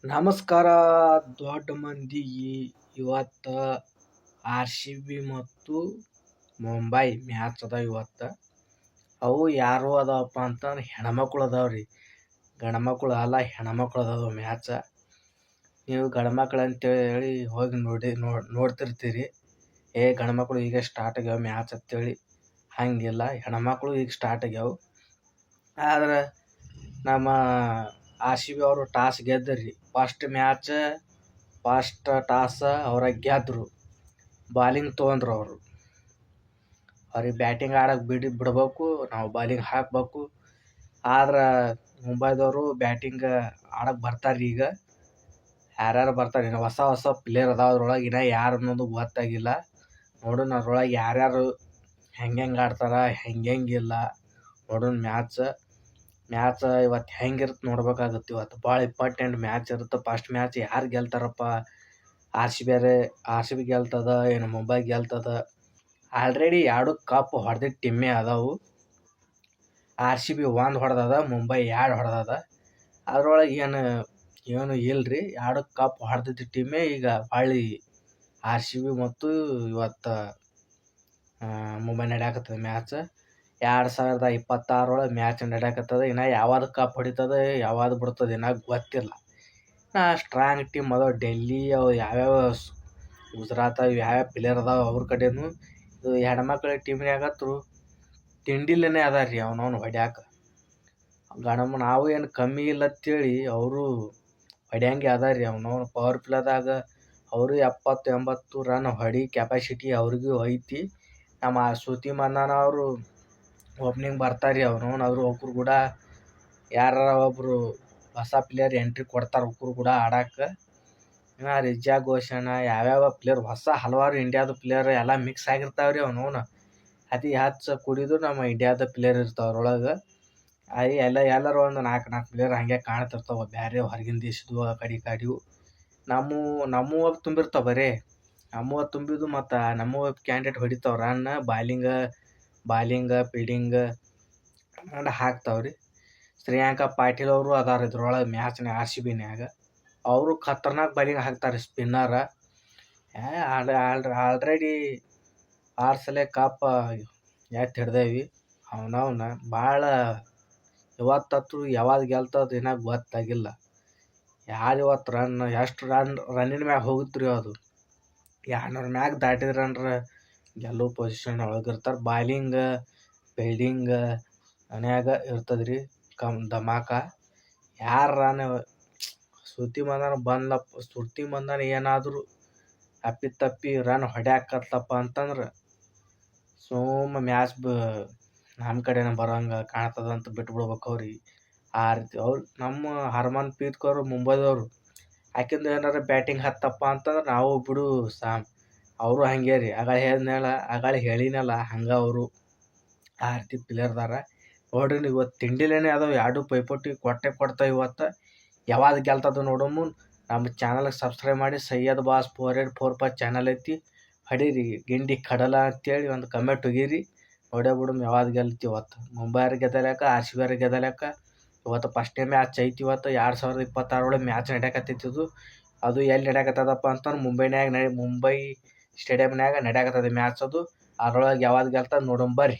ನಮಸ್ಕಾರ ದೊಡ್ಡ ಮಂದಿಗೆ. ಇವತ್ತು RCB ಮತ್ತು ಮುಂಬೈ ಮ್ಯಾಚ್ ಅದ. ಇವತ್ತು ಅವು ಯಾರು ಅದಾವಪ್ಪ ಅಂತಂದ್ರೆ ಹೆಣ್ಮಕ್ಳು ಅದಾವ್ರಿ. ಗಂಡ್ಮಕ್ಳು ಅಲ್ಲ, ಹೆಣ್ಮಕ್ಳು ಅದಾವ ಮ್ಯಾಚ. ನೀವು ಗಂಡ್ಮಕ್ಳು ಅಂತೇಳಿ ಹೋಗಿ ನೋಡ್ತಿರ್ತೀರಿ. ಗಂಡ್ಮಕ್ಳು ಈಗ ಸ್ಟಾರ್ಟ್ ಆಗ್ಯಾವ ಮ್ಯಾಚ್ ಅಂತೇಳಿ. ಹಂಗಿಲ್ಲ, ಹೆಣ್ಮಕ್ಳು ಈಗ ಸ್ಟಾರ್ಟ್ ಆಗ್ಯಾವ. ಆದ್ರೆ ನಮ್ಮ RCB ಅವರು ಟಾಸ್ ಗೆದ್ದರು. ಫಸ್ಟ್ ಟಾಸ್ ಅವ್ರ ಗೆದ್ರು. ಬಾಲಿಂಗ್ ತೊಗೊಂಡ್ರು ಅವರು. ಅವ್ರಿಗೆ ಬ್ಯಾಟಿಂಗ್ ಆಡೋಕೆ ಬಿಡ್ಬೇಕು, ನಾವು ಬಾಲಿಂಗ್ ಹಾಕಬೇಕು. ಆದ್ರೆ ಮುಂಬೈದವರು ಬ್ಯಾಟಿಂಗ್ ಆಡೋಕೆ ಬರ್ತಾರೆ. ಈಗ ಯಾರ್ಯಾರು ಬರ್ತಾರೆ, ಇನ್ನು ಹೊಸ ಪ್ಲೇಯರ್ ಅದಾವ ಅದ್ರೊಳಗೆ. ಇನ್ನೂ ಯಾರು ಅನ್ನೋದು ಗೊತ್ತಾಗಿಲ್ಲ. ನೋಡೋಣ ಅದ್ರೊಳಗೆ ಯಾರ್ಯಾರು ಹೆಂಗೆ ಆಡ್ತಾರ, ಹೆಂಗಿಲ್ಲ ನೋಡೋಣ. ಮ್ಯಾಚ್ ಇವತ್ತು ಹೆಂಗಿರುತ್ತೆ ನೋಡ್ಬೇಕಾಗುತ್ತೆ. ಇವತ್ತು ಭಾಳ ಇಂಪಾರ್ಟೆಂಟ್ ಮ್ಯಾಚ್ ಇರುತ್ತೆ. ಫಸ್ಟ್ ಮ್ಯಾಚ್ ಯಾರು ಗೆಲ್ತಾರಪ್ಪ, RCB ಗೆಲ್ತದ ಏನು ಮುಂಬೈ ಗೆಲ್ತದ? ಆಲ್ರೆಡಿ 2 ಕಪ್ ಹೊಡೆದಿದ್ದ ಟೀಮೇ ಅದಾವು. RCB 1 ಹೊಡೆದದ, ಮುಂಬೈ 2 ಹೊಡೆದದ. ಅದ್ರೊಳಗೆ ಏನು ಇಲ್ರಿ. 2 ಕಪ್ ಹೊಡೆದಿದ್ದ ಟೀಮೇ ಈಗ ಹೊಳ್ಳಿ RCB ಮತ್ತು ಇವತ್ತು ಮುಂಬೈ ನಡೆಯಾಕತ್ತದ ಮ್ಯಾಚ್. 2026 ಮ್ಯಾಚ್ ನಡೆಯಾಕತ್ತದ. ಇನ್ನು ಯಾವ್ದು ಕಪ್ ಹೊಡಿತದ, ಯಾವ್ದು ಬಿಡ್ತದೆ ಇನ್ನೂ ಗೊತ್ತಿಲ್ಲ. ಸ್ಟ್ರಾಂಗ್ ಟೀಮ್ ಅದಾವ. ಡೆಲ್ಲಿ ಅವು ಯಾವ್ಯಾವ ಗುಜರಾತ್ ಯಾವ್ಯಾವ ಪ್ಲೇಯರ್ ಅದಾವ ಅವ್ರ ಕಡೆನೂ. ಇದು ಹೆಣ್ಮಕ್ಳ ಟೀಮ್ನಾಗತ್ರು ತಿಂಡಿಲೇನೆ ಅದ ರೀ ಅವನವನು ಹೊಡ್ಯಾಕ. ನಾವು ಏನು ಕಮ್ಮಿ ಇಲ್ಲ ಅಂತೇಳಿ ಅವರು ಹೊಡ್ಯಂಗೆ ಅದ ರೀ. ಅವನವನು ಪವರ್ ಪ್ಲೇದಾಗ ಅವರು 70-80 ರನ್ ಹೊಡಿ ಕೆಪಾಸಿಟಿ ಅವ್ರಿಗೂ ಐತಿ. ನಮ್ಮ ಶ್ರುತಿ ಮಂದನ ಅವರು ಓಪನಿಂಗ್ ಬರ್ತಾರೆ ರೀ. ಅವರು ಒಬ್ಬರು ಕೂಡ ಯಾರ ಒಬ್ಬರು ಹೊಸ ಪ್ಲೇಯರ್ ಎಂಟ್ರಿ ಕೊಡ್ತಾರೆ ಒಬ್ಬರು ಕೂಡ ಆಡಕ್ಕೆ. ಇನ್ನು ರಿಜ್ಜಾ ಘೋಷಣ ಯಾವ್ಯಾವ ಪ್ಲೇಯರ್ ಹಲವಾರು ಇಂಡಿಯಾದ ಪ್ಲೇಯರ್ ಎಲ್ಲ ಮಿಕ್ಸ್ ಆಗಿರ್ತಾವೆ ರೀ. ಅತಿ ಹೆಚ್ಚು ಕುಡಿದು ನಮ್ಮ ಇಂಡಿಯಾದ ಪ್ಲೇಯರ್ ಇರ್ತಾವೆ ಅದ್ರೊಳಗೆ. ಎಲ್ಲರೂ ಒಂದು 4 ಪ್ಲೇಯರ್ ಹಾಗೆ ಕಾಣ್ತಿರ್ತಾವೆ. ಬೇರೆ ಹೊರಗಿನ ದೇಶದ್ದು ಆ ಕಡೆವು ನಮ್ಮವು ತುಂಬಿರ್ತಾವೆ. ಬರೀ ನಮ್ಮವು ತುಂಬಿದ್ದು ಮತ್ತು ನಮ್ಮವು ಕ್ಯಾಂಡಿಡೇಟ್ ಹೊಡಿತಾವೆ ರನ್. ಬಾಲಿಂಗ್ ಫೀಲ್ಡಿಂಗ್ ಹಾಕ್ತಾವ್ರಿ. ಶ್ರೇಯಾಂಕ ಪಾಟೀಲ್ ಅವರು ಅದಾರ ಇದ್ರೊಳಗೆ ಮ್ಯಾಚ್ನಾಗ RCBನ್ಯಾಗ. ಅವರು ಖತರ್ನಾಕ್ ಬಾಲಿಂಗ್ ಹಾಕ್ತಾರೆ, ಸ್ಪಿನ್ನರ. ಆಲ್ರೆಡಿ 6 ಸಲ ಕಪ್ ಎತ್ತಿ ಹಿಡ್ದೇವಿ. ಅವನವನ್ನ ಭಾಳ ಇವತ್ತತ್ತು ಯಾವಾಗ ಗೆಲ್ತದ ಇನ್ನೂ ಗೊತ್ತಾಗಿಲ್ಲ. ಯಾರು ಇವತ್ತು ಎಷ್ಟು ರನ್ನಿನ ಮ್ಯಾಗ ಹೋಗುತ್ತೆ ರೀ. ಅದು 200 ಮ್ಯಾಗ ದಾಟಿದ್ರಂದ್ರೆ ಗೆಲ್ಲೋ ಪೊಸಿಷನ್ ಒಳಗಿರ್ತಾರೆ. ಬಾಲಿಂಗ್ ಫೀಲ್ಡಿಂಗ್ ಮನ್ಯಾಗ ಇರ್ತದೆ ರೀ ಧಮಾಕ. ಯಾರು ರನ್ ಶ್ರುತಿ ಮಂದನ ಏನಾದರೂ ಅಪ್ಪಿತಪ್ಪಿ ರನ್ ಹೊಡ್ಯಾಕತ್ತಪ್ಪ ಅಂತಂದ್ರೆ ಮ್ಯಾಚ್ ನಮ್ಮ ಕಡೆನೇ ಬರೋಂಗೆ ಕಾಣ್ತದಂತ ಬಿಟ್ಬಿಡ್ಬೇಕು ಅವ್ರಿಗೆ. ಆ ರೀತಿ ನಮ್ಮ ಹರ್ಮನ್ಪ್ರೀತ್ ಕೌರ್ ಮುಂಬೈದವರು ಆಕಿಂದು ಏನಾರ ಬ್ಯಾಟಿಂಗ್ ಹತ್ತಪ್ಪ ಅಂತಂದ್ರೆ ನಾವು ಬಿಡು ಅವರು ಹಂಗೆ ರೀ. ಆಗಾಳೆ ಹೇಳಿನಲ್ಲ ಹಂಗೆ ಅವರು ಆ ರೀತಿ ಪ್ಲೇಯರ್ದಾರ. ನೋಡ್ರಿ ಇವತ್ತು ತಿಂಡಿಲೇನೆ ಅದಾವೆ. 2 ಪೈಪೋಟಿ ಕೊಡ್ತಾವೆ ಇವತ್ತು. ಯಾವಾಗ ಗೆಲ್ತದ ನೋಡೋಮು. ನಮ್ಮ ಚಾನಲ್ಗೆ ಸಬ್ಸ್ಕ್ರೈಬ್ ಮಾಡಿ. ಸೈಯದ್ ಬಾಸ್ 4845 ಚಾನಲ್ ಐತಿ. ಹೊಡೀರಿ ಗಿಂಡಿ ಕಡಲ ಅಂತೇಳಿ ಒಂದು ಕಮೆಂಟ್ ಹೋಗಿರಿ. ನೋಡೇ ಬಿಡು ಯಾವಾಗ ಗೆಲ್ತಿ. ಇವತ್ತು ಮುಂಬೈಯವ್ರು ಗೆದ್ದಲ್ಯಾಕ, RCB ಗೆದ್ದಲ್ಯಾಕ. ಇವತ್ತು ಫಸ್ಟೇ ಮ್ಯಾಚ್ ಐತಿ. ಇವತ್ತು 2026 ಮ್ಯಾಚ್ ನಡೆಯಾಕತ್ತೈತಿದು. ಅದು ಎಲ್ಲಿ ನಡೆಯಾಕತ್ತದಪ್ಪ ಅಂತಂದ್ರೆ ಮುಂಬೈ ಸ್ಟೇಡಿಯಮ್ನಾಗ ನಡೆಯಾಕತ್ತದ ಮ್ಯಾಚ್ ಅದು. ಅದ್ರೊಳಗೆ ಯಾವಾಗ ಗೆಲ್ತದ ನೋಡೋಣ ಬರ್ರಿ.